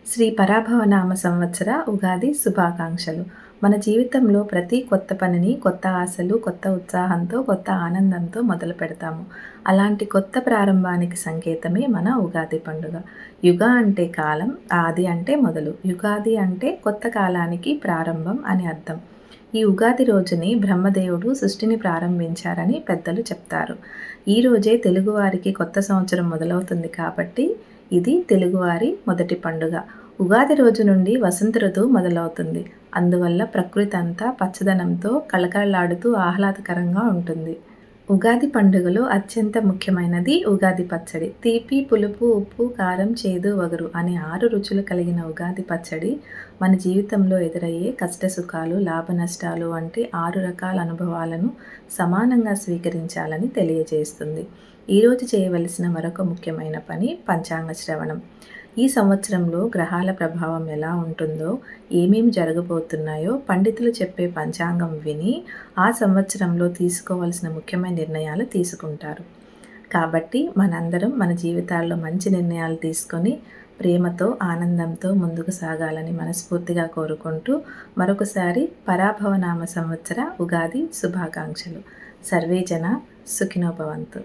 శ్రీ పరాభవనామ సంవత్సర ఉగాది శుభాకాంక్షలు. మన జీవితంలో ప్రతి కొత్త పనిని కొత్త ఆశలు, కొత్త ఉత్సాహంతో, కొత్త ఆనందంతో మొదలు పెడతాము. అలాంటి కొత్త ప్రారంభానికి సంకేతమే మన ఉగాది పండుగ. యుగ అంటే కాలం, ఆది అంటే మొదలు. యుగాది అంటే కొత్త కాలానికి ప్రారంభం అని అర్థం. ఈ ఉగాది రోజుని బ్రహ్మదేవుడు సృష్టిని ప్రారంభించారని పెద్దలు చెప్తారు. ఈ రోజే తెలుగువారికి కొత్త సంవత్సరం మొదలవుతుంది కాబట్టి ఇది తెలుగువారి మొదటి పండుగ. ఉగాది రోజు నుండి వసంత ఋతువు మొదలవుతుంది. అందువల్ల ప్రకృతి అంతా పచ్చదనంతో కళకళలాడుతూ ఆహ్లాదకరంగా ఉంటుంది. ఉగాది పండుగలో అత్యంత ముఖ్యమైనది ఉగాది పచ్చడి. తీపి, పులుపు, ఉప్పు, కారం, చేదు, వగరు అనే 6 రుచులు కలిగిన ఉగాది పచ్చడి మన జీవితంలో ఎదురయ్యే కష్టసుఖాలు, లాభనష్టాలు వంటి 6 రకాల అనుభవాలను సమానంగా స్వీకరించాలని తెలియజేస్తుంది. ఈరోజు చేయవలసిన మరొక ముఖ్యమైన పని పంచాంగ శ్రవణం. ఈ సంవత్సరంలో గ్రహాల ప్రభావం ఎలా ఉంటుందో, ఏమేమి జరగబోతున్నాయో పండితులు చెప్పే పంచాంగం విని ఆ సంవత్సరంలో తీసుకోవాల్సిన ముఖ్యమైన నిర్ణయాలు తీసుకుంటారు. కాబట్టి మనందరం మన జీవితాల్లో మంచి నిర్ణయాలు తీసుకొని ప్రేమతో, ఆనందంతో ముందుకు సాగాలని మనస్ఫూర్తిగా కోరుకుంటూ మరొకసారి పరాభవనామ సంవత్సర ఉగాది శుభాకాంక్షలు. సర్వే జన సుఖినో భవంతు.